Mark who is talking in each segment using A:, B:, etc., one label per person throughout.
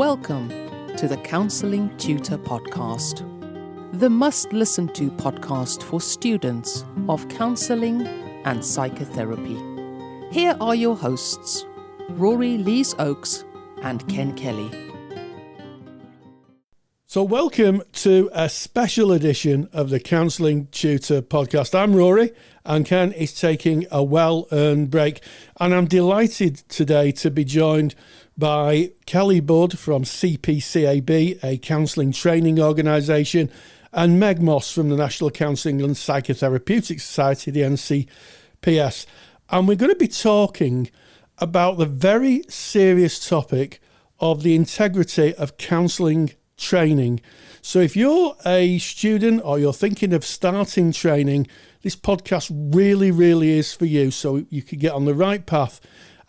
A: Welcome to the Counselling Tutor Podcast, the must-listen-to podcast for students of counselling and psychotherapy. Here are your hosts, Rory Lees-Oakes and Ken Kelly.
B: So welcome to a special edition of the Counselling Tutor Podcast. I'm Rory and Ken is taking a well-earned break, and I'm delighted today to be joined by Kelly Budd from CPCAB, a counselling training organisation, and Meg Moss from the National Counselling and Psychotherapeutic Society, the NCPS. And we're going to be talking about the very serious topic of the integrity of counselling training. So if you're a student or you're thinking of starting training, this podcast really is for you, so you can get on the right path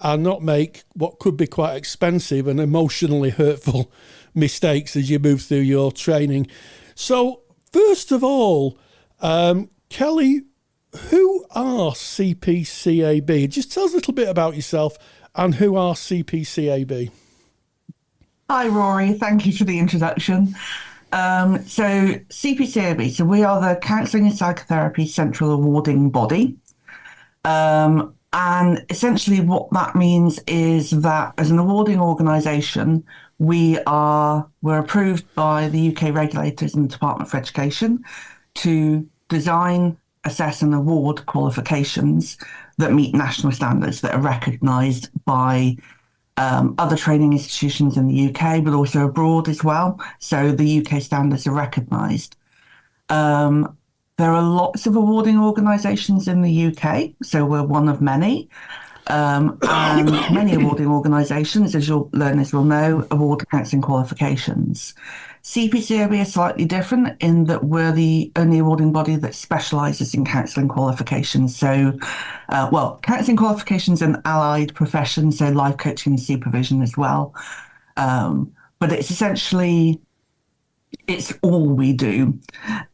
B: and not make what could be quite expensive and emotionally hurtful mistakes as you move through your training. So first of all, Kelly, who are CPCAB? Just tell us a little bit about yourself and who are CPCAB?
C: Hi, Rory. Thank you for the introduction. So CPCAB, so we are the Counselling and Psychotherapy Central Awarding Body. And essentially what that means is that as an awarding organisation, we're approved by the UK regulators and the Department for Education to design, assess and award qualifications that meet national standards that are recognised by other training institutions in the UK, but also abroad as well. So the UK standards are recognised. There are lots of awarding organisations in the UK, so we're one of many. And many awarding organisations, as your learners will know, award counselling qualifications. CPCAB is slightly different in that we're the only awarding body that specialises in counselling qualifications. So, counselling qualifications and allied professions, so life coaching and supervision as well. But it's essentially, it's all we do.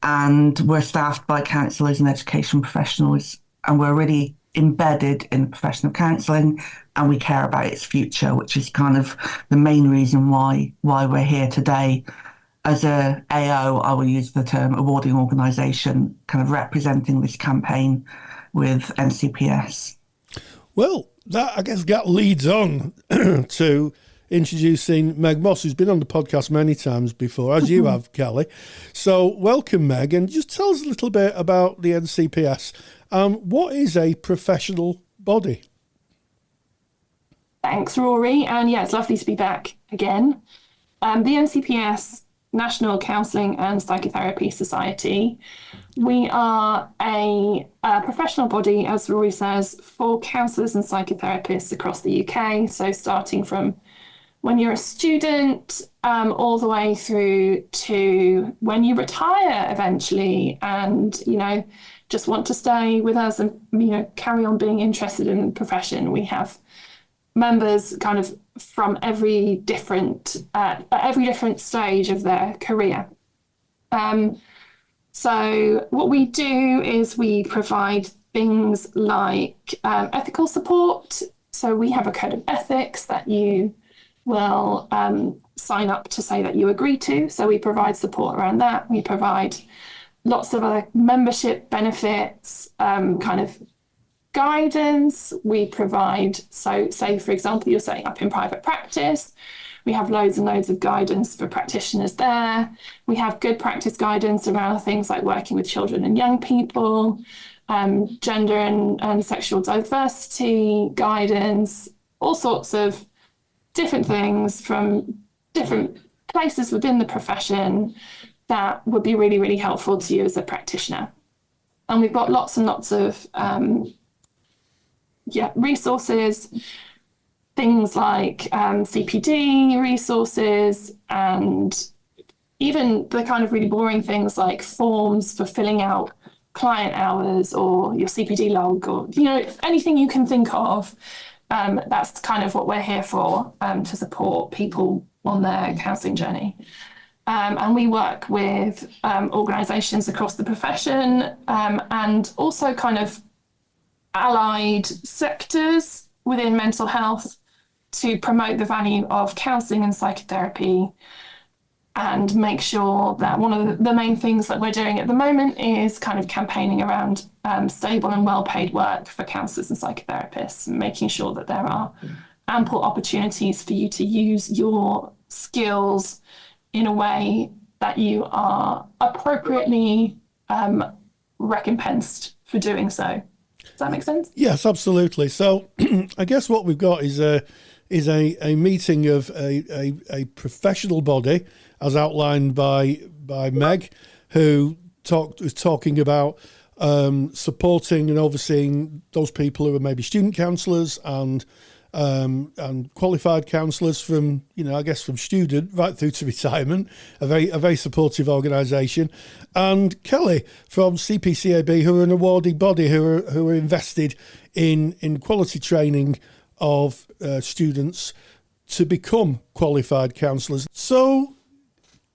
C: And we're staffed by counsellors and education professionals, and we're really embedded in the profession of counselling, and we care about its future, which is kind of the main reason why we're here today. As a AO, I will use the term awarding organisation, kind of representing this campaign with NCPS.
B: Well, that leads on to introducing Meg Moss, who's been on the podcast many times before, as you have, Kelly. So welcome, Meg, and just tell us a little bit about the NCPS. What is a professional body?
D: Thanks, Rory. And yeah, it's lovely to be back again. The NCPS, National Counselling and Psychotherapy Society, we are a professional body, as Rory says, for counsellors and psychotherapists across the UK. So starting from when you're a student, all the way through to when you retire eventually and, just want to stay with us and, carry on being interested in the profession. We have members kind of from every different stage of their career. So what we do is we provide things like ethical support. So we have a code of ethics that you will sign up to say that you agree to. So we provide support around that. We provide lots of other membership benefits, kind of guidance. We provide, so say, for example, you're setting up in private practice. We have loads and loads of guidance for practitioners there. We have good practice guidance around things like working with children and young people, gender and sexual diversity guidance, all sorts of different things from different places within the profession that would be really helpful to you as a practitioner. And we've got lots and lots of resources, things like CPD resources, and even the kind of really boring things like forms for filling out client hours or your CPD log, or anything you can think of. That's kind of what we're here for, to support people on their counselling journey. And we work with organisations across the profession, and also kind of allied sectors within mental health to promote the value of counselling and psychotherapy, and make sure that one of the main things that we're doing at the moment is kind of campaigning around stable and well-paid work for counsellors and psychotherapists, making sure that there are ample opportunities for you to use your skills in a way that you are appropriately recompensed for doing so. Does that make sense?
B: Yes, absolutely. So I guess what we've got is a meeting of a professional body, as outlined by Meg, who was talking about supporting and overseeing those people who are maybe student counsellors and qualified counsellors from, I guess from student right through to retirement, a very supportive organisation. And Kelly from CPCAB, who are an awarding body who are invested in quality training of students to become qualified counsellors. So,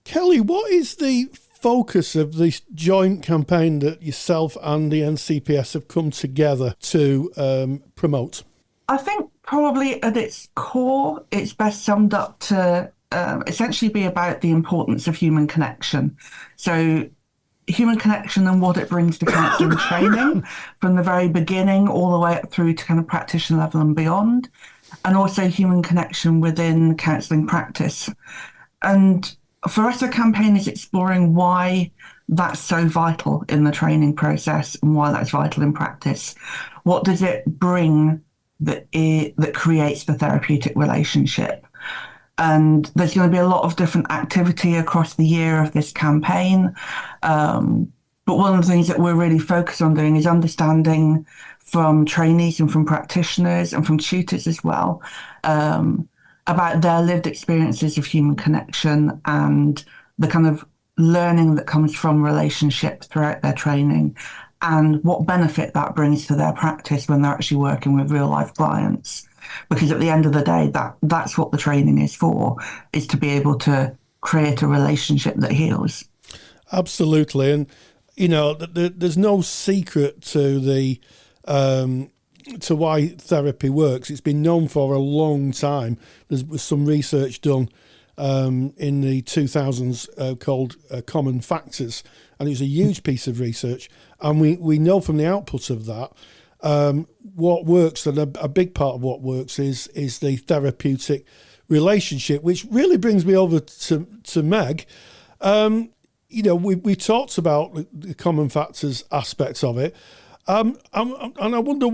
B: Kelly, what is the focus of this joint campaign that yourself and the NCPS have come together to promote?
C: I think probably at its core, it's best summed up to essentially be about the importance of human connection. So human connection and what it brings to counselling training from the very beginning all the way up through to kind of practitioner level and beyond, and also human connection within counselling practice. And for us, the campaign is exploring why that's so vital in the training process and why that's vital in practice. What does it bring that creates the therapeutic relationship? And there's going to be a lot of different activity across the year of this campaign. But one of the things that we're really focused on doing is understanding from trainees and from practitioners and from tutors as well, about their lived experiences of human connection and the kind of learning that comes from relationships throughout their training, and what benefit that brings to their practice when they're actually working with real life clients. Because at the end of the day, that's what the training is for, is to be able to create a relationship that heals. Absolutely. And,
B: there's no secret to the to why therapy works. It's been known for a long time. There was some research done in the 2000s called Common Factors, and it was a huge piece of research. And we know from the output of that what works, and a big part of what works is the therapeutic relationship, which really brings me over to Meg. We talked about the common factors aspects of it, and I wonder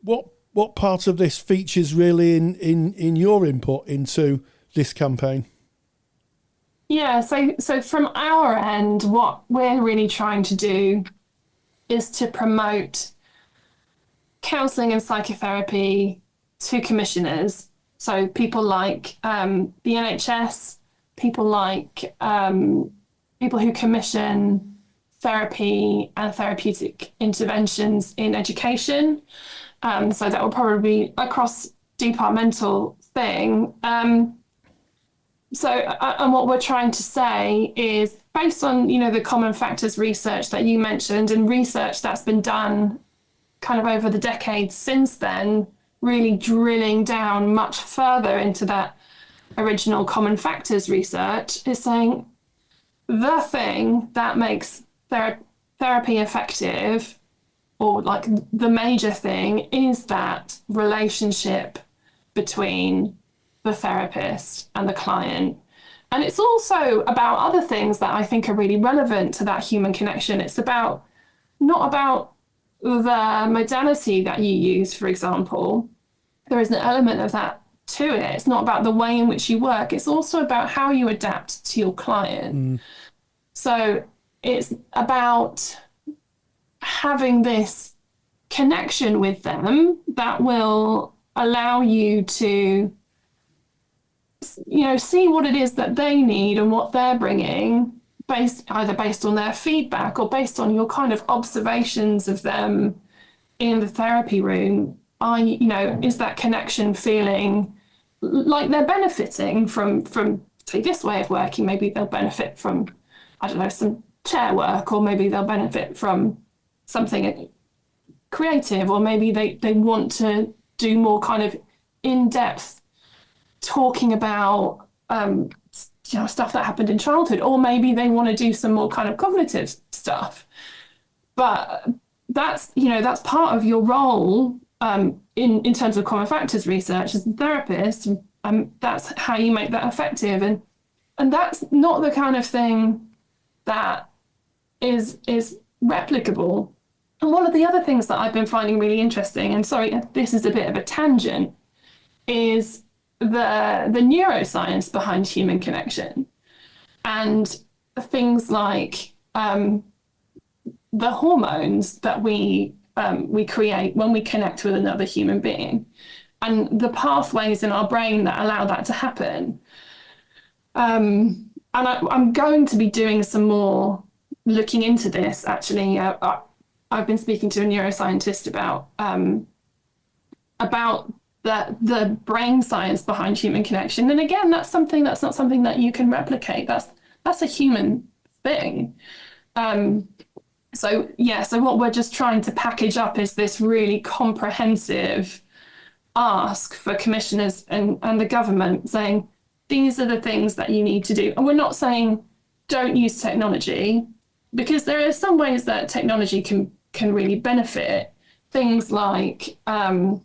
B: what part of this features really in your input into this campaign.
D: Yeah, so from our end, what we're really trying to do is to promote counselling and psychotherapy to commissioners. So people like the NHS, people like people who commission therapy and therapeutic interventions in education. So that will probably be a cross-departmental thing. And what we're trying to say is, based on, the common factors research that you mentioned and research that's been done kind of over the decades since then, really drilling down much further into that original common factors research, is saying the thing that makes therapy effective, or like the major thing, is that relationship between the therapist and the client. And it's also about other things that I think are really relevant to that human connection. It's about not about the modality that you use, for example. There is an element of that to it. It's not about the way in which you work. It's also about how you adapt to your client. So it's about having this connection with them that will allow you to, see what it is that they need and what they're bringing, either based on their feedback or based on your kind of observations of them in the therapy room. Is that connection feeling like they're benefiting from say, this way of working? Maybe they'll benefit from, some chair work, or maybe they'll benefit from something creative, or maybe they want to do more kind of in-depth talking about stuff that happened in childhood, or maybe they want to do some more kind of cognitive stuff. But that's part of your role in terms of common factors research as a therapist, and that's how you make that effective. And that's not the kind of thing that is replicable. And one of the other things that I've been finding really interesting, and sorry, this is a bit of a tangent, is the neuroscience behind human connection, and things like the hormones that we create when we connect with another human being, and the pathways in our brain that allow that to happen. And I'm going to be doing some more looking into this, actually. I've been speaking to a neuroscientist about the brain science behind human connection. And again, that's not something that you can replicate. That's a human thing. So what we're just trying to package up is this really comprehensive ask for commissioners and the government, saying, these are the things that you need to do. And we're not saying don't use technology, because there are some ways that technology can really benefit. Things like I'm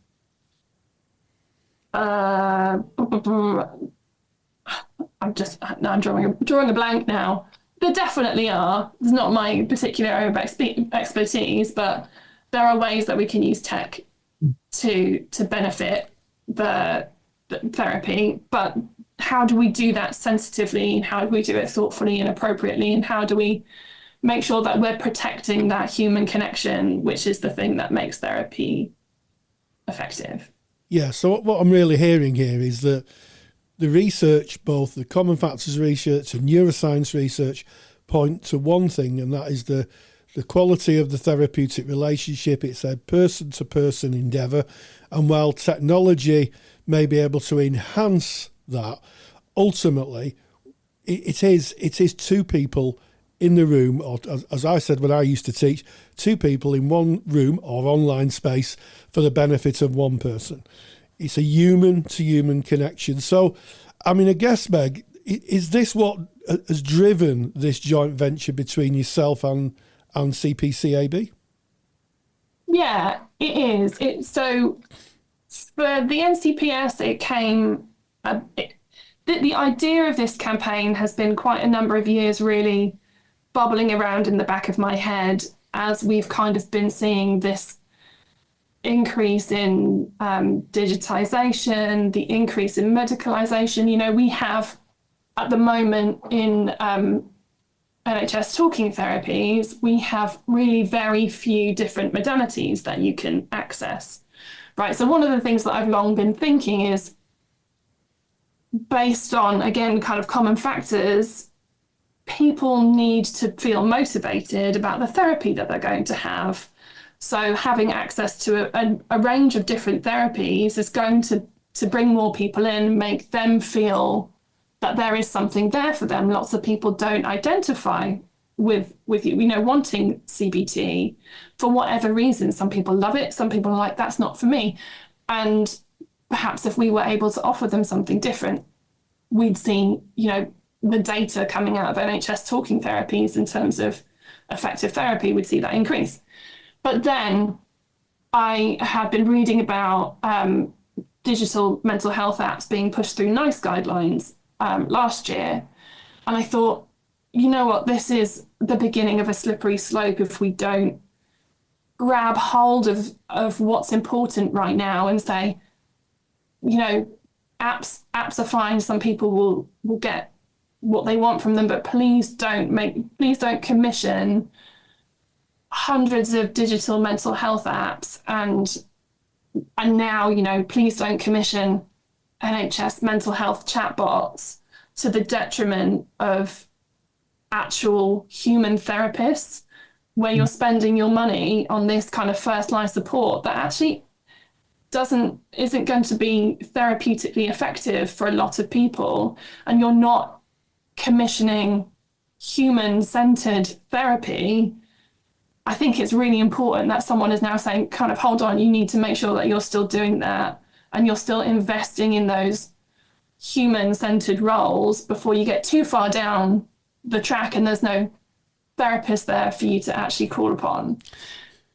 D: drawing a blank now. There definitely are. It's not my particular area of expertise, but there are ways that we can use tech to benefit the therapy. But how do we do that sensitively? How do we do it thoughtfully and appropriately? And how do we make sure that we're protecting that human connection, which is the thing that makes therapy effective?
B: Yeah, so what I'm really hearing here is that the research, both the common factors research and neuroscience research, point to one thing, and that is the quality of the therapeutic relationship. It's a person-to-person endeavour, and while technology may be able to enhance that, ultimately it is two people in the room, or as I said when I used to teach, two people in one room or online space for the benefit of one person. It's a human-to-human connection. So, I mean, I guess, Meg, is this what has driven this joint venture between yourself and CPCAB?
D: Yeah, it is. So for the NCPS, it came... the idea of this campaign has been quite a number of years really bubbling around in the back of my head as we've kind of been seeing this increase in digitization, the increase in medicalization. We have at the moment in NHS talking therapies, we have really very few different modalities that you can access, right? So one of the things that I've long been thinking is, based on, again, kind of common factors, people need to feel motivated about the therapy that they're going to have. So having access to a range of different therapies is going to bring more people in, make them feel that there is something there for them. Lots of people don't identify with wanting CBT for whatever reason. Some people love it. Some people are like, that's not for me. And perhaps if we were able to offer them something different, we'd see, the data coming out of NHS talking therapies in terms of effective therapy, we'd see that increase. But then I had been reading about digital mental health apps being pushed through NICE guidelines last year. And I thought, you know what, this is the beginning of a slippery slope if we don't grab hold of what's important right now and say, apps are fine. Some people will get what they want from them, but please don't commission hundreds of digital mental health apps and now, please don't commission NHS mental health chatbots to the detriment of actual human therapists, where you're spending your money on this kind of first line support that actually isn't going to be therapeutically effective for a lot of people, and you're not commissioning human-centered therapy. I think it's really important that someone is now saying, kind of, hold on, you need to make sure that you're still doing that and you're still investing in those human-centered roles before you get too far down the track and there's no therapist there for you to actually call upon.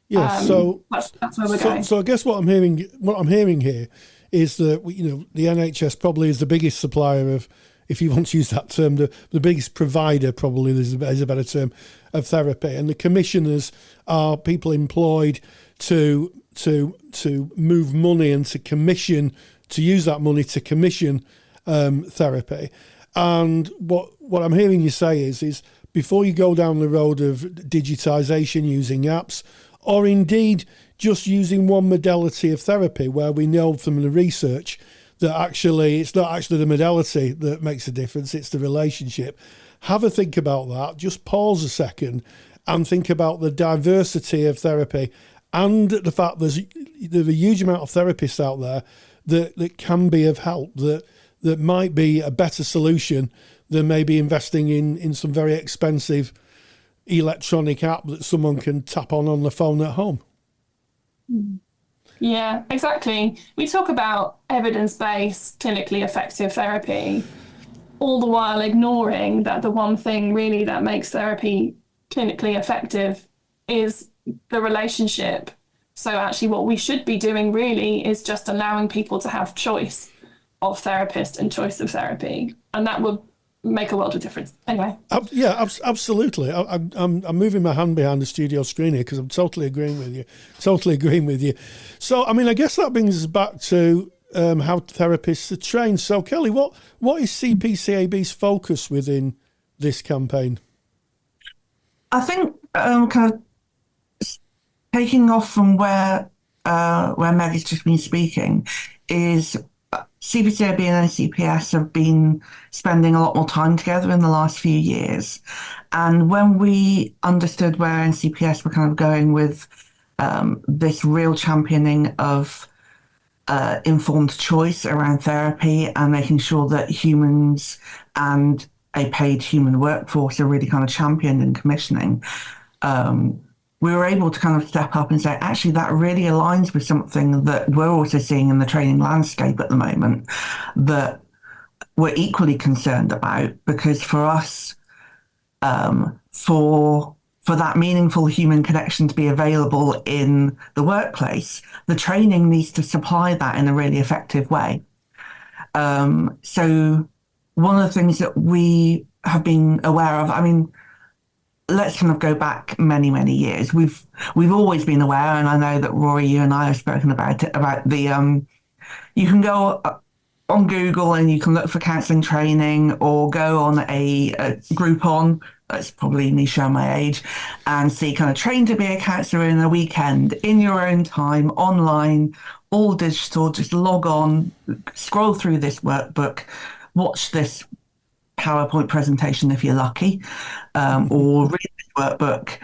B: Yeah, so
D: that's where we're going.
B: So I guess what I'm hearing here is that the NHS probably is the biggest supplier of, if you want to use that term, the biggest provider, probably is a better term, of therapy, and the commissioners are people employed to move money and to use that money to commission therapy. And what I'm hearing you say is before you go down the road of digitisation using apps, or indeed just using one modality of therapy, where we know from the research that actually it's not actually the modality that makes a difference, it's the relationship. Have a think about that. Just pause a second and think about the diversity of therapy and the fact there's a huge amount of therapists out there that can be of help, that might be a better solution than maybe investing in some very expensive electronic app that someone can tap on the phone at home.
D: Yeah, exactly. We talk about evidence-based, clinically effective therapy, all the while ignoring that the one thing really that makes therapy clinically effective is the relationship. So actually what we should be doing really is just allowing people to have choice of therapist and choice of therapy. And that would make a world of difference. Anyway.
B: Yeah, absolutely. I'm moving my hand behind the studio screen here because I'm totally agreeing with you. So, I mean, I guess that brings us back to how therapists are trained. So, Kelly, what is CPCAB's focus within this campaign?
C: I think kind of taking off from where Meg has just been speaking is CPCAB and NCPS have been spending a lot more time together in the last few years. And when we understood where NCPS were kind of going with this real championing of informed choice around therapy and making sure that humans and a paid human workforce are really kind of championed in commissioning, we were able to kind of step up and say, actually, that really aligns with something that we're also seeing in the training landscape at the moment that we're equally concerned about, because for us, for that meaningful human connection to be available in the workplace, the training needs to supply that in a really effective way. So one of the things that we have been aware of, I mean, let's kind of go back many, many years. We've always been aware, and I know that Rory, you and I have spoken about it, about the, you can go on Google and you can look for counselling training, or go on a Groupon, that's probably me showing my age, and see kind of train to be a counsellor in a weekend, in your own time, online, all digital, just log on, scroll through this workbook, watch this PowerPoint presentation if you're lucky, or read this workbook,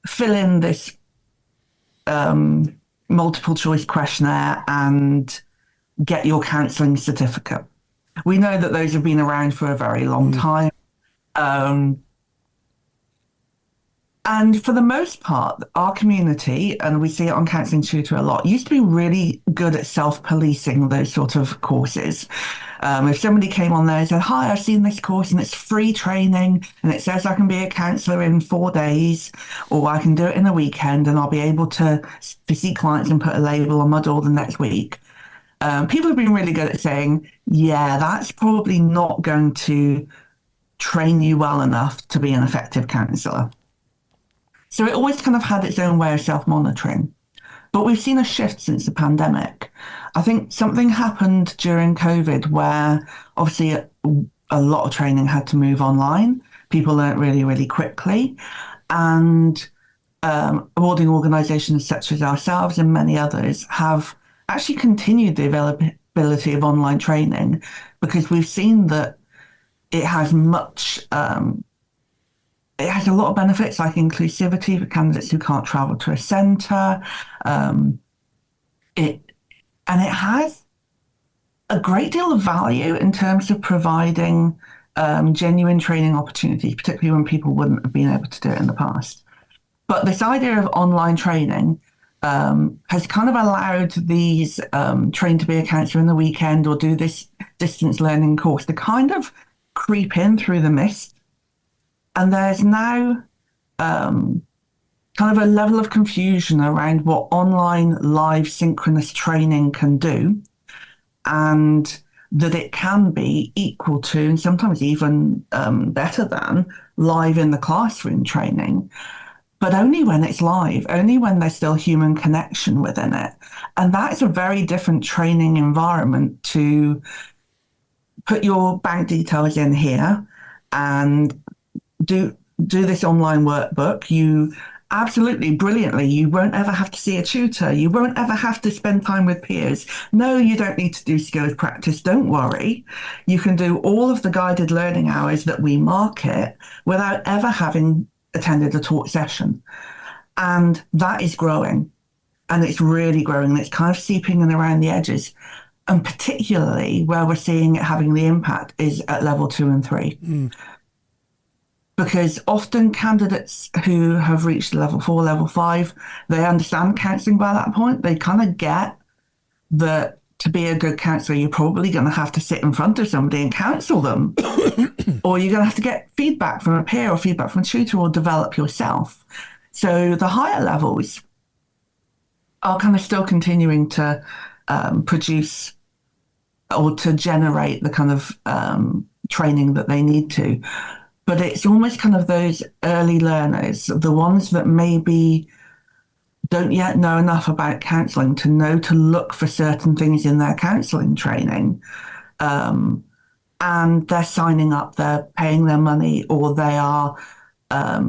C: fill in this multiple choice questionnaire and get your counselling certificate. We know that those have been around for a very long time. And for the most part, our community, and we see it on Counselling Tutor a lot, used to be really good at self-policing those sort of courses. If somebody came on there and said, hi, I've seen this course and it's free training and it says I can be a counsellor in 4 days, or I can do it in a weekend and I'll be able to see clients and put a label on my door the next week. People have been really good at saying, yeah, that's probably not going to train you well enough to be an effective counsellor. So it always kind of had its own way of self-monitoring. But we've seen a shift since the pandemic. I think something happened during COVID where obviously a lot of training had to move online. People learned really, really quickly. And awarding organisations such as ourselves and many others have actually continued the availability of online training, because we've seen that it has it has a lot of benefits, like inclusivity for candidates who can't travel to a centre. It has a great deal of value in terms of providing genuine training opportunities, particularly when people wouldn't have been able to do it in the past. But this idea of online training has kind of allowed these train to be a counsellor in the weekend or do this distance learning course to kind of creep in through the mist. And there's now kind of a level of confusion around what online live synchronous training can do, and that it can be equal to, and sometimes even better than, live in the classroom training, but only when it's live, only when there's still human connection within it. And that's a very different training environment to put your bank details in here and do this online workbook. You absolutely brilliantly, you won't ever have to see a tutor. You won't ever have to spend time with peers. No, you don't need to do skills practice. Don't worry. You can do all of the guided learning hours that we market without ever having attended a taught session. And that is growing. And it's really growing. And it's kind of seeping in around the edges. And particularly where we're seeing it having the impact is at level 2 and 3. Because often candidates who have reached level 4, level 5, they understand counselling by that point. They kind of get that to be a good counsellor, you're probably going to have to sit in front of somebody and counsel them. Or you're going to have to get feedback from a peer or feedback from a tutor or develop yourself. So the higher levels are kind of still continuing to produce or to generate the kind of training that they need to. But it's almost kind of those early learners, the ones that maybe don't yet know enough about counselling to know to look for certain things in their counselling training. And they're signing up, they're paying their money, or they are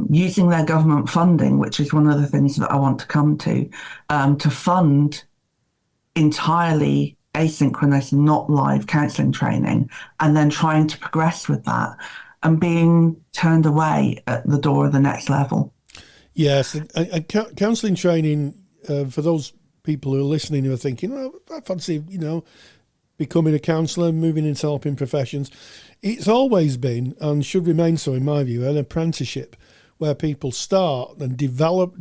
C: using their government funding, which is one of the things that I want to come to fund entirely asynchronous, not live counselling training, and then trying to progress with that and being turned away at the door of the next level.
B: Yes, and counselling training, for those people who are listening who are thinking, well, I fancy, becoming a counsellor, moving into helping professions. It's always been, and should remain so in my view, an apprenticeship where people start and develop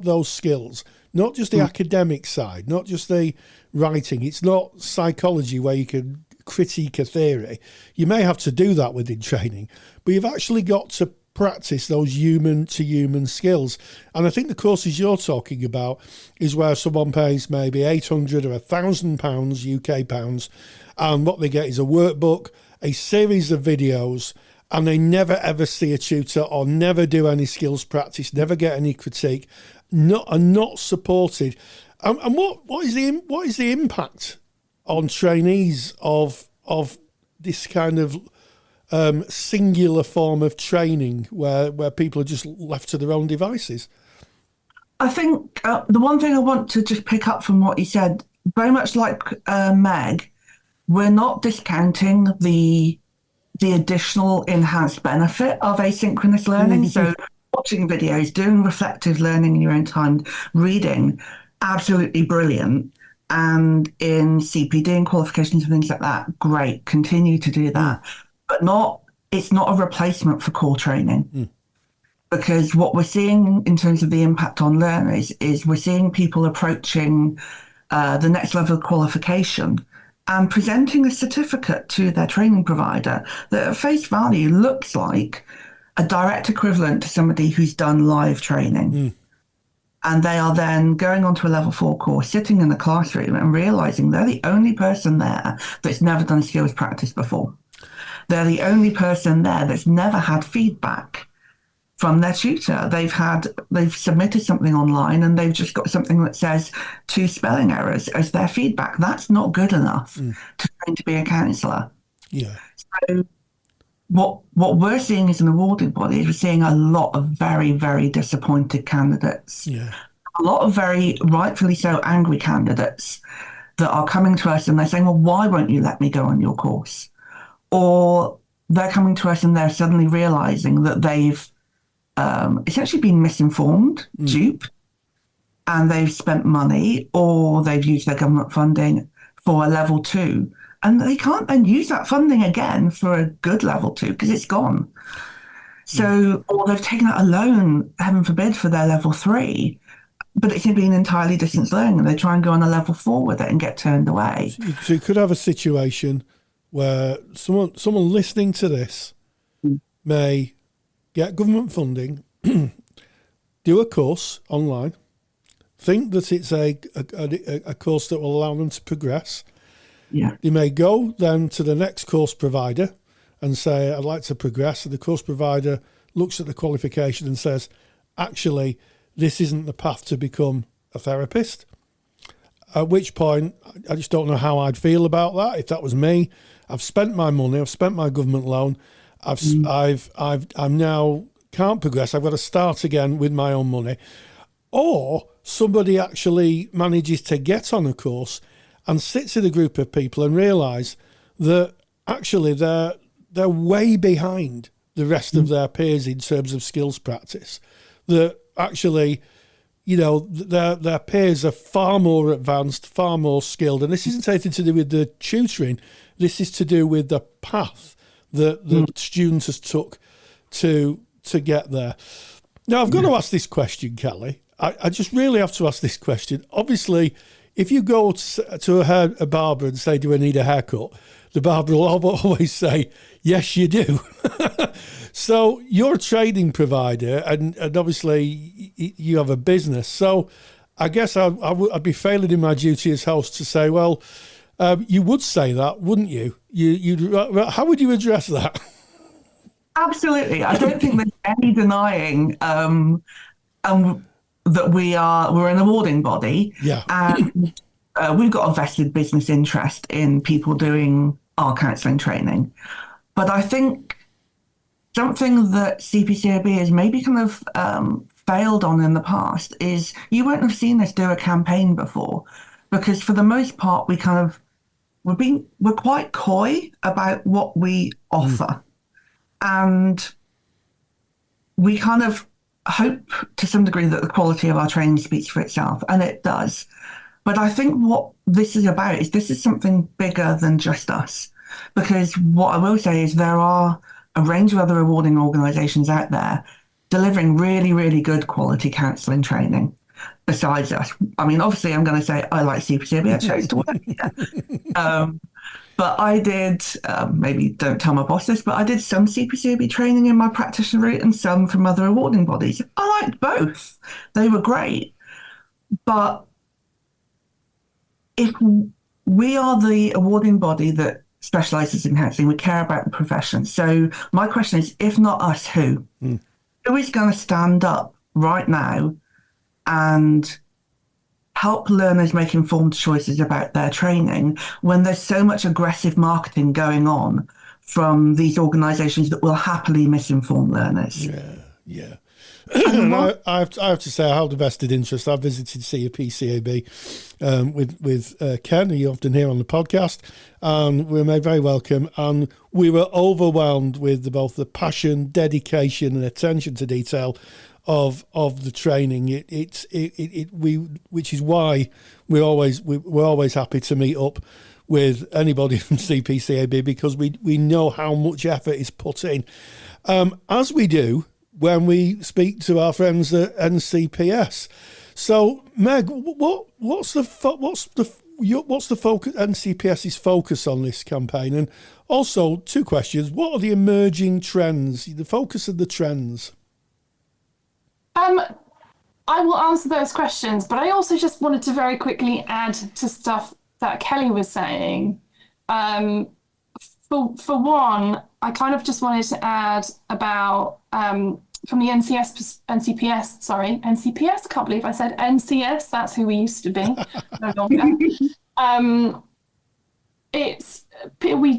B: those skills, not just the academic side, not just the writing. It's not psychology where you can critique a theory. You may have to do that within training, but you've actually got to practice those human to human skills. And I think the courses you're talking about is where someone pays maybe £800 or £1,000 UK pounds, and what they get is a workbook, a series of videos, and they never ever see a tutor or never do any skills practice, never get any critique, are not supported. And what is the impact on trainees of this kind of singular form of training where people are just left to their own devices?
C: I think the one thing I want to just pick up from what you said, very much like Meg, we're not discounting the additional enhanced benefit of asynchronous learning. So watching videos, doing reflective learning in your own time, reading, absolutely brilliant. And in CPD and qualifications and things like that, great, continue to do that. But it's not a replacement for core training. Because what we're seeing in terms of the impact on learners is we're seeing people approaching the next level of qualification and presenting a certificate to their training provider that at face value looks like a direct equivalent to somebody who's done live training. And they are then going on to a level 4 course, sitting in the classroom and realizing they're the only person there that's never done skills practice before. They're the only person there that's never had feedback from their tutor. They've submitted something online and they've just got something that says 2 spelling errors as their feedback. That's not good enough to train to be a counsellor.
B: Yeah.
C: So what we're seeing as an awarding body is we're seeing a lot of very, very disappointed candidates.
B: Yeah.
C: A lot of very rightfully so angry candidates that are coming to us and they're saying, well, why won't you let me go on your course? Or they're coming to us and they're suddenly realizing that they've essentially been misinformed, duped, and they've spent money or they've used their government funding for a level 2. And they can't then use that funding again for a good level 2 because it's gone. So, or they've taken out a loan, heaven forbid, for their level 3. but it can be an entirely distance learning, and they try and go on a level 4 with it and get turned away.
B: So you could have a situation where someone listening to this may get government funding, do a course online, think that it's a course that will allow them to progress.
C: Yeah.
B: They may go then to the next course provider and say, I'd like to progress. And the course provider looks at the qualification and says, actually, this isn't the path to become a therapist. At which point, I just don't know how I'd feel about that. If that was me, I've spent my money, I've spent my government loan, I'm now can't progress. I've got to start again with my own money. Or somebody actually manages to get on a course and sits in a group of people and realise that actually they're way behind the rest of their peers in terms of skills practice. That actually, you know, their peers are far more advanced, far more skilled. And this isn't anything to do with the tutoring. This is to do with the path that the students has took to get there. Now, I've got to ask this question, Kelly. I just really have to ask this question. Obviously, if you go to a barber and say, do I need a haircut? The barber will always say, yes, you do. So you're a training provider and obviously you have a business. So I guess I'd be failing in my duty as host to say, well, you would say that, wouldn't you? How would you address that?
C: Absolutely. I don't think there's any denying that we're an awarding body.
B: Yeah.
C: And we've got a vested business interest in people doing our counselling training. But I think something that CPCAB has maybe kind of failed on in the past is you won't have seen us do a campaign before, because for the most part we're quite coy about what we offer. And we kind of hope to some degree that the quality of our training speaks for itself, and it does. But I think what this is about is this is something bigger than just us. Because what I will say is there are a range of other awarding organisations out there delivering really, really good quality counselling training besides us. I mean, obviously, I'm going to say I like CPCAB. I chose to work here. But I did, maybe don't tell my boss this, but I did some CPCAB training in my practitioner route and some from other awarding bodies. I liked both. They were great. But if we are the awarding body that specialises in counselling, we care about the profession. So my question is, if not us, who? Who is going to stand up right now and help learners make informed choices about their training when there's so much aggressive marketing going on from these organisations that will happily misinform learners?
B: Yeah. And I have to say I held a vested interest. I visited CPCAB with Ken, who you often hear on the podcast, and we were made very welcome. And we were overwhelmed with both the passion, dedication, and attention to detail of the training. Which is why we're always happy to meet up with anybody from CPCAB, because we know how much effort is put in, as we do when we speak to our friends at NCPS. So, Meg, what's the focus, NCPS's focus on this campaign? And also, two questions: what are the emerging trends? The focus of the trends.
D: I will answer those questions, but I also just wanted to very quickly add to stuff that Kelly was saying. For one, I kind of just wanted to add about from the NCPS, I can't believe I said NCS, that's who we used to be, no longer.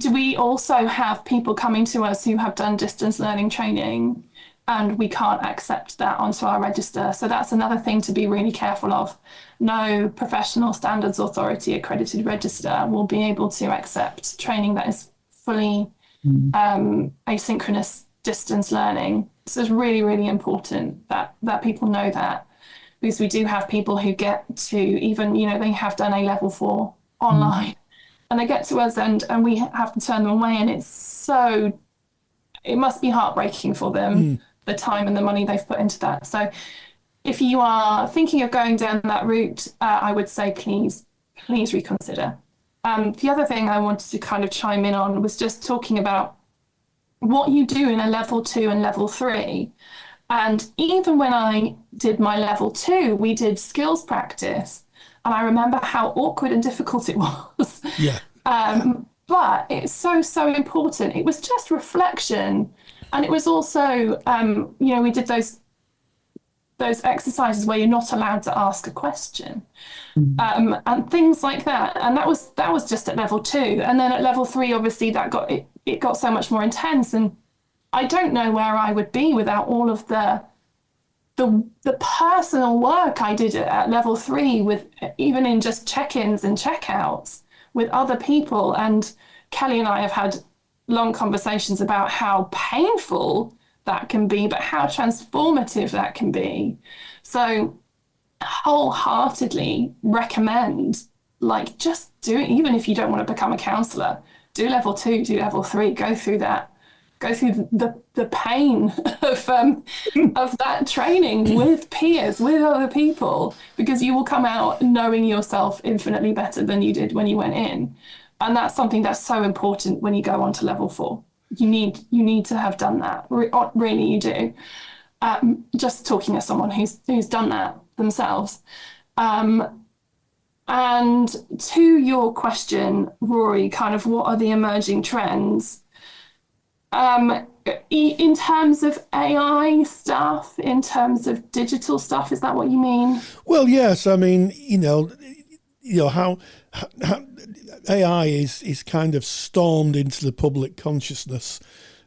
D: We also have people coming to us who have done distance learning training, and we can't accept that onto our register. So that's another thing to be really careful of. No professional standards authority accredited register will be able to accept training that is fully asynchronous distance learning. So it's really, really important that people know that, because we do have people who get to even, they have done a level 4 online and they get to us and we have to turn them away. And it must be heartbreaking for them, the time and the money they've put into that. So if you are thinking of going down that route, I would say please reconsider. The other thing I wanted to kind of chime in on was just talking about what you do in a level 2 and level 3. And even when I did my level 2, we did skills practice. And I remember how awkward and difficult it was.
B: Yeah.
D: But it's so important. It was just reflection. And it was also, we did those exercises where you're not allowed to ask a question, and things like that. And that was just at level 2. And then at level 3, obviously it got so much more intense. And I don't know where I would be without all of the personal work I did at level 3, with even in just check-ins and check-outs with other people. And Kelly and I have had long conversations about how painful that can be, but how transformative that can be. So wholeheartedly recommend, like, just do it. Even if you don't want to become a counsellor, do level 2, do level 3, go through the pain of that training with peers, with other people, because you will come out knowing yourself infinitely better than you did when you went in. And that's something that's so important when you go on to level 4. You need to have done that. Really, you do. Just talking to someone who's done that themselves. And to your question, Rory, kind of what are the emerging trends? In terms of AI stuff, in terms of digital stuff, is that what you mean?
B: Well, yes. I mean, how AI is kind of stormed into the public consciousness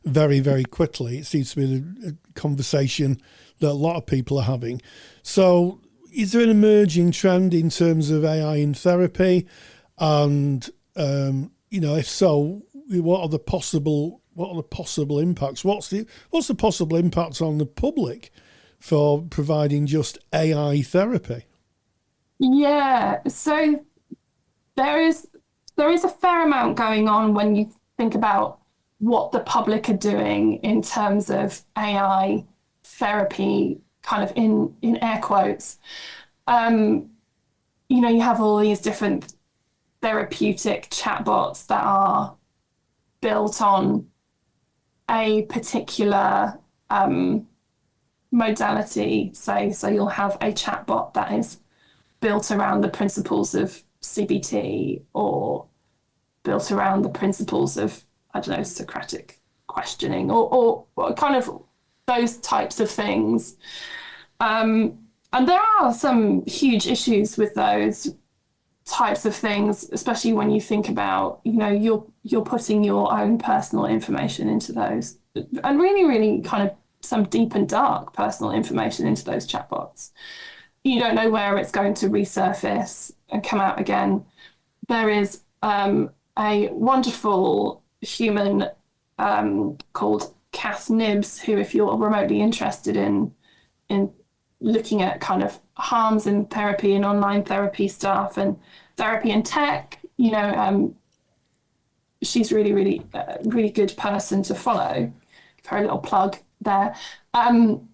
B: very, very quickly. It seems to be a conversation that a lot of people are having. So is there an emerging trend in terms of AI in therapy? And, if so, what are the possible impacts? What's the possible impact on the public for providing just AI therapy?
D: Yeah, so there is a fair amount going on when you think about what the public are doing in terms of AI therapy, kind of in air quotes. You have all these different therapeutic chatbots that are built on a particular modality. So you'll have a chatbot that is built around the principles of CBT, or built around the principles of, I don't know, Socratic questioning, or kind of those types of things. And there are some huge issues with those types of things, especially when you think about, you're putting your own personal information into those, and really, really kind of some deep and dark personal information into those chatbots. You don't know where it's going to resurface and come out again. There is a wonderful human called Kath Nibbs, who, if you're remotely interested in looking at kind of harms in therapy and online therapy stuff and therapy and tech, she's really, really, really good person to follow. Give her a little plug there. And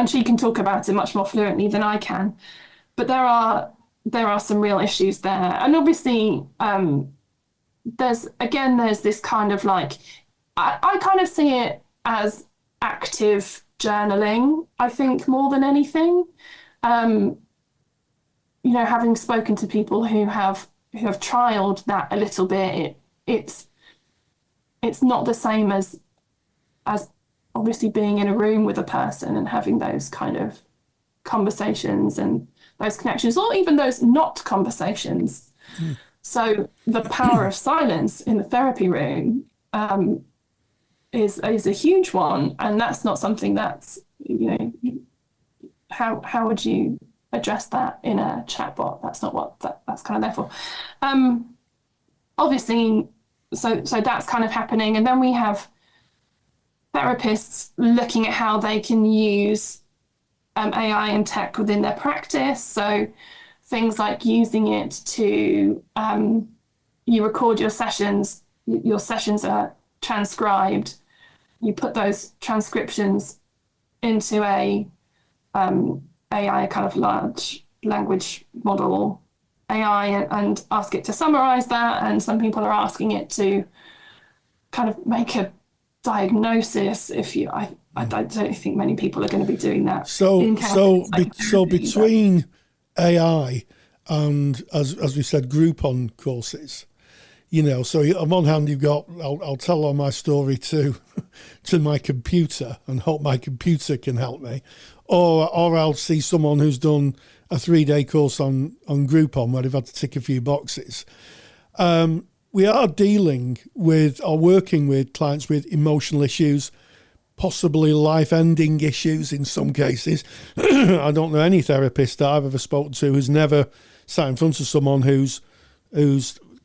D: she can talk about it much more fluently than I can. But there are some real issues there. And obviously, there's this kind of like, I kind of see it as active journaling, I think, more than anything. Having spoken to people who have trialed that a little bit, it's not the same as obviously being in a room with a person and having those kind of conversations and those connections, or even those not conversations. So the power of silence in the therapy room is a huge one, and that's not something that's, how would you address that in a chatbot? That's not what that's kind of there for. Obviously, so that's kind of happening, and then we have therapists looking at how they can use AI and tech within their practice. So things like using it to, you record your sessions are transcribed. You put those transcriptions into a AI, kind of large language model AI, and ask it to summarize that. And some people are asking it to kind of make a diagnosis. I don't think many people are going to be doing that.
B: So between AI and, as we said, Groupon courses, so on one hand you've got, I'll tell all my story to my computer and hope my computer can help me, or I'll see someone who's done a 3-day course on Groupon where they've had to tick a few boxes. We are dealing with or working with clients with emotional issues, possibly life-ending issues in some cases. I don't know any therapist that I've ever spoken to who's never sat in front of someone who's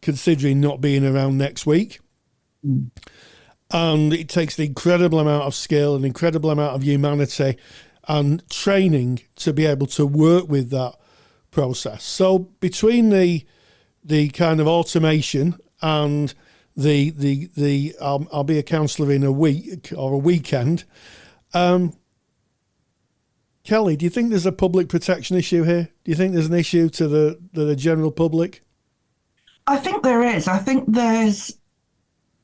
B: considering not being around next week. And it takes an incredible amount of skill, an incredible amount of humanity and training to be able to work with that process. So between the kind of automation and the I'll be a counsellor in a week or a weekend. Kelly, do you think there's a public protection issue here? Do you think there's an issue to the general public?
C: I think there is. I think there's,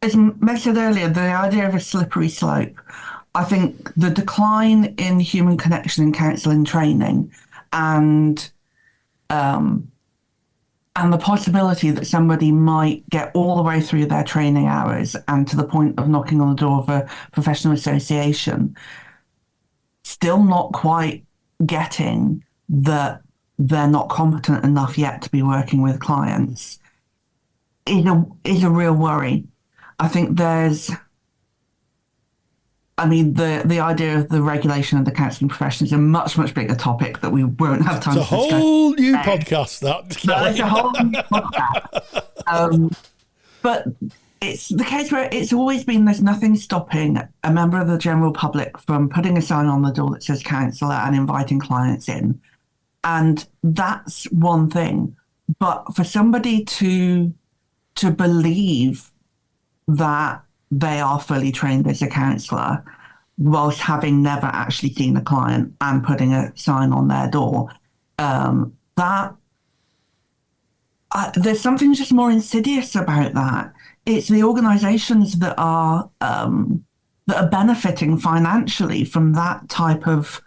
C: as Meg said earlier, the idea of a slippery slope. I think the decline in human connection in counselling training and the possibility that somebody might get all the way through their training hours and to the point of knocking on the door of a professional association, still not quite getting that they're not competent enough yet to be working with clients, is a real worry. I think the idea of the regulation of the counselling profession is a much, much bigger topic that we won't have time to discuss.
B: It's a whole new podcast, that.
C: It's a whole new podcast. But it's the case where it's always been there's nothing stopping a member of the general public from putting a sign on the door that says counsellor and inviting clients in. And that's one thing. But for somebody to believe that they are fully trained as a counsellor whilst having never actually seen a client and putting a sign on their door, there's something just more insidious about that. It's the organisations that are benefiting financially from that type of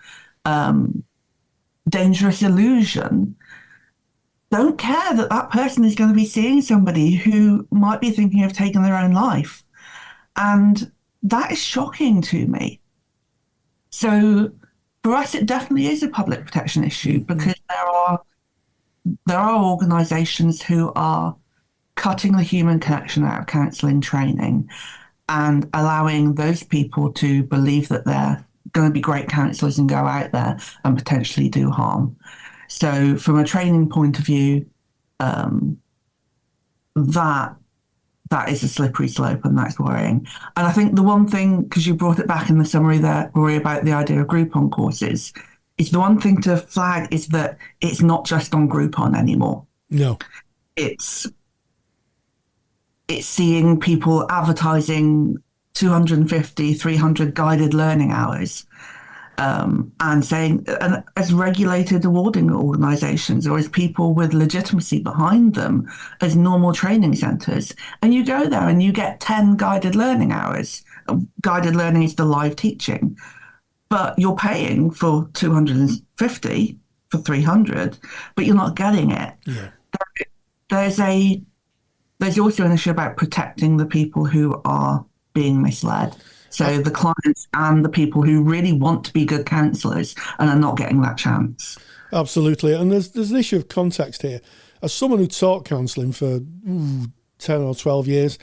C: dangerous illusion don't care that person is going to be seeing somebody who might be thinking of taking their own life. And that is shocking to me. So for us, it definitely is a public protection issue because there are organisations who are cutting the human connection out of counselling training and allowing those people to believe that they're going to be great counsellors and go out there and potentially do harm. So from a training point of view, that is a slippery slope and that's worrying. And I think the one thing, because you brought it back in the summary there, Rory, about the idea of Groupon courses, is the one thing to flag is that it's not just on Groupon anymore.
B: No.
C: It's seeing people advertising 250, 300 guided learning hours and saying, and as regulated awarding organisations or as people with legitimacy behind them as normal training centres. And you go there and you get 10 guided learning hours. Guided learning is the live teaching, but you're paying for 250 for 300, but you're not getting it.
B: Yeah.
C: There's also an issue about protecting the people who are being misled. So the clients and the people who really want to be good counsellors and are not getting that chance.
B: Absolutely. And there's an issue of context here. As someone who taught counselling for 10 or 12 years,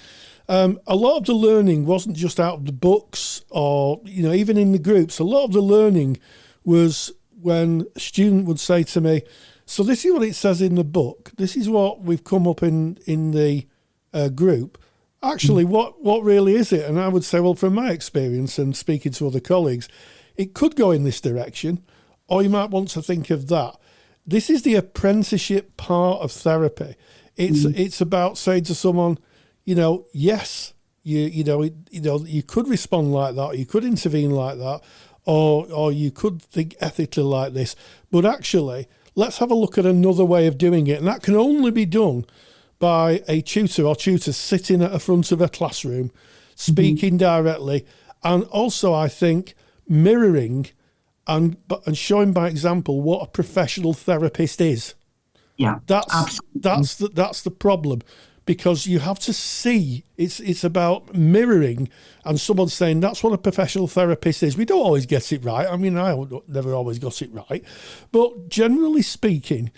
B: a lot of the learning wasn't just out of the books or, even in the groups. A lot of the learning was when a student would say to me, so this is what it says in the book. This is what we've come up in the group. Actually, what really is it? And I would say, well, from my experience and speaking to other colleagues, it could go in this direction, or you might want to think of that. This is the apprenticeship part of therapy. It's about saying to someone, yes, you could respond like that, or you could intervene like that, or you could think ethically like this, but actually, let's have a look at another way of doing it. And that can only be done by a tutor or tutors sitting at the front of a classroom, speaking directly, and also, I think, mirroring and showing by example what a professional therapist is.
C: Yeah,
B: that's the problem, because you have to see it's about mirroring, and someone saying that's what a professional therapist is. We don't always get it right. I mean, I never always got it right, but generally speaking,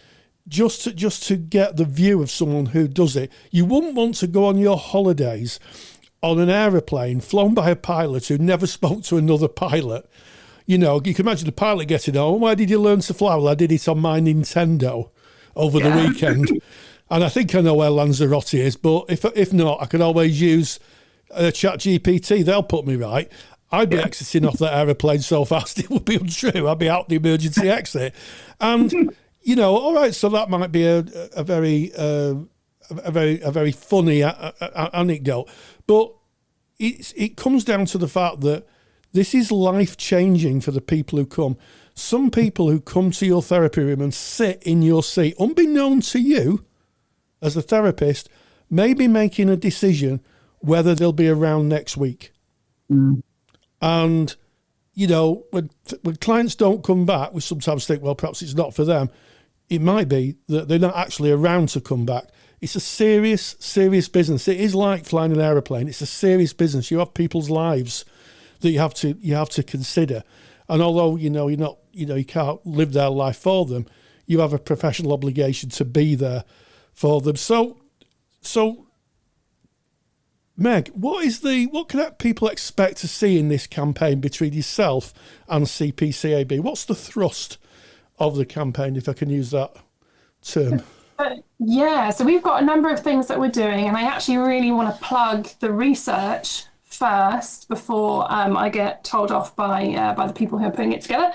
B: just to get the view of someone who does it, you wouldn't want to go on your holidays on an aeroplane flown by a pilot who never spoke to another pilot. You know, you can imagine the pilot getting home. Why did you learn to fly? Well, I did it on my Nintendo over the weekend. And I think I know where Lanzarote is, but if not, I can always use ChatGPT. They'll put me right. I'd be exiting off that aeroplane so fast it would be untrue. I'd be out the emergency exit. And, you know, all right, so that might be a very funny anecdote. But it comes down to the fact that this is life-changing for the people who come. Some people who come to your therapy room and sit in your seat, unbeknown to you as a therapist, may be making a decision whether they'll be around next week. And, you know, when clients don't come back, we sometimes think, well, perhaps it's not for them. It might be that they're not actually around to come back. It's a serious, serious business. It is like flying an aeroplane. It's a serious business. You have people's lives that you have to consider. And although, you know, you can't live their life for them, you have a professional obligation to be there for them. So Meg, what can people expect to see in this campaign between yourself and CPCAB? What's the thrust of the campaign, if I can use that term?
D: So we've got a number of things that we're doing, and I actually really want to plug the research first before I get told off by the people who are putting it together.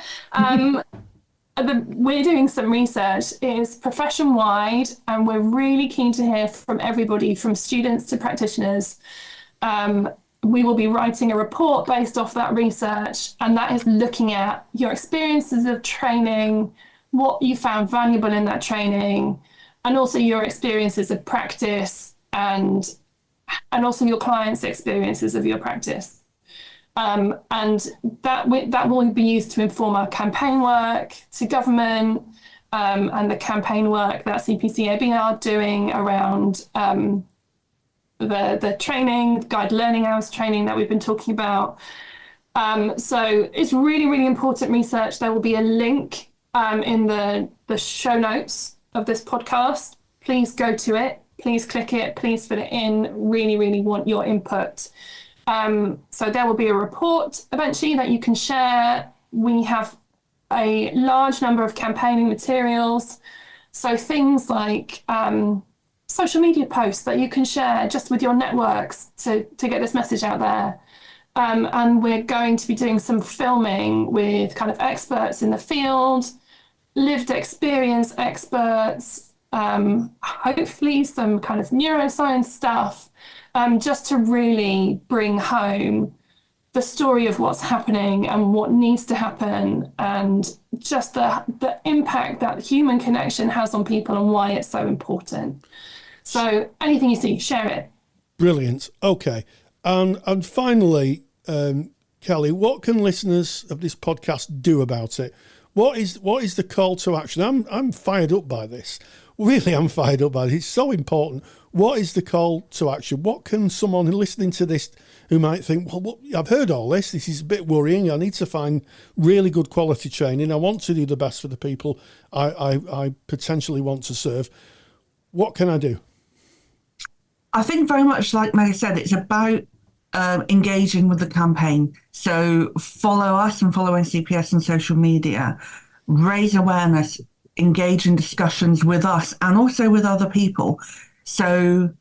D: We're doing some research. It is profession-wide, and we're really keen to hear from everybody, from students to practitioners. We will be writing a report based off that research, and that is looking at your experiences of training, what you found valuable in that training, and also your experiences of practice, and also your clients' experiences of your practice. And that will be used to inform our campaign work to government, and the campaign work that CPCAB are doing around the training, guide learning hours training that we've been talking about. So it's really, really important research. There will be a link in the show notes of this podcast. Please go to it. Please click it. Please fill it in. Really, really want your input. So there will be a report eventually that you can share. We have a large number of campaigning materials. So things like social media posts that you can share just with your networks to get this message out there. And we're going to be doing some filming with kind of experts in the field, lived experience experts, hopefully some kind of neuroscience stuff, just to really bring home the story of what's happening and what needs to happen, and just the impact that human connection has on people and why it's so important. So anything you see, share it. Brilliant.
B: Okay. And finally, Kelly, what can listeners of this podcast do about it? What is the call to action? I'm fired up by this. Really, I'm fired up by this. It's so important. What is the call to action? What can someone listening to this who might think, well, I've heard all this. This is a bit worrying. I need to find really good quality training. I want to do the best for the people I potentially want to serve. What can I do?
C: I think very much like Meg said, it's about engaging with the campaign. So follow us and follow NCPS on social media, raise awareness, engage in discussions with us and also with other people. So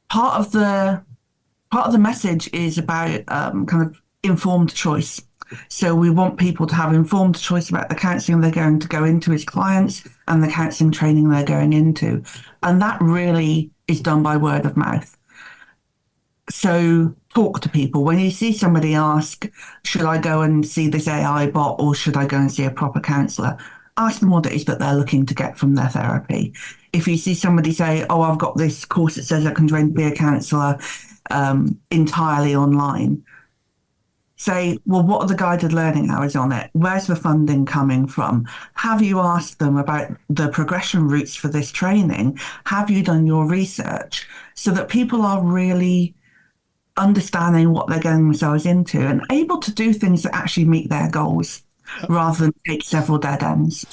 C: part of the message is about kind of informed choice. So we want people to have informed choice about the counselling they're going to go into as clients and the counselling training they're going into. And that really is done by word of mouth. So talk to people. When you see somebody ask, should I go and see this AI bot or should I go and see a proper counsellor? Ask them what it is that they're looking to get from their therapy. If you see somebody say, oh, I've got this course that says I can train to be a counsellor entirely online, say, well, what are the guided learning hours on it? Where's the funding coming from? Have you asked them about the progression routes for this training? Have you done your research? So that people are really understanding what they're getting themselves into and able to do things that actually meet their goals rather than take several dead ends.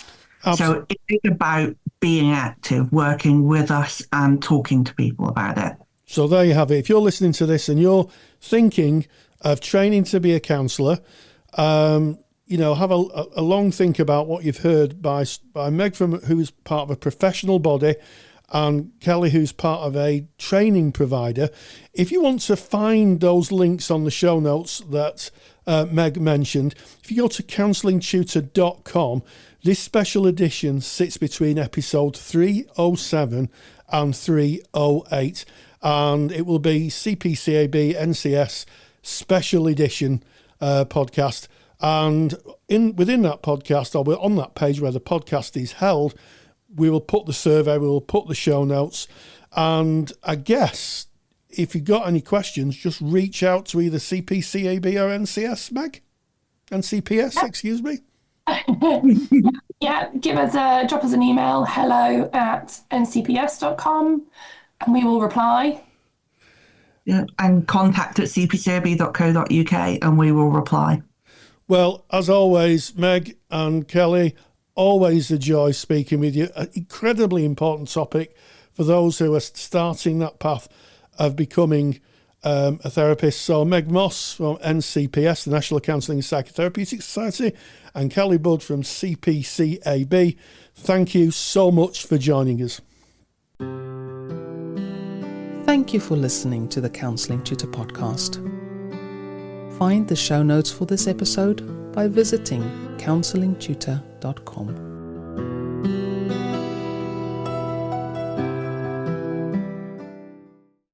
C: Absolutely. So it's about being active, working with us and talking to people about it.
B: So there you have it. If you're listening to this and you're thinking of training to be a counsellor, have a long think about what you've heard by Meg, who's part of a professional body, and Kelly, who's part of a training provider. If you want to find those links on the show notes that Meg mentioned, if you go to counsellingtutor.com, this special edition sits between episode 307 and 308, and it will be CPCAB NCS special edition podcast. And within that podcast, or on that page where the podcast is held, we will put the survey, we will put the show notes. And I guess if you've got any questions, just reach out to either CPCAB or NCS, Meg? NCPS, excuse me.
D: Yeah, drop us an email, hello@ncps.com, and we will reply.
C: Yeah, and contact at cpcab.co.uk and we will reply.
B: Well, as always, Meg and Kelly, always a joy speaking with you. An incredibly important topic for those who are starting that path of becoming a therapist. So Meg Moss from NCPS, the National Counselling and Psychotherapeutic Society, and Kelly Budd from CPCAB, thank you so much for joining us.
A: Thank you for listening to the Counselling Tutor Podcast. Find the show notes for this episode by visiting counsellingtutor.com.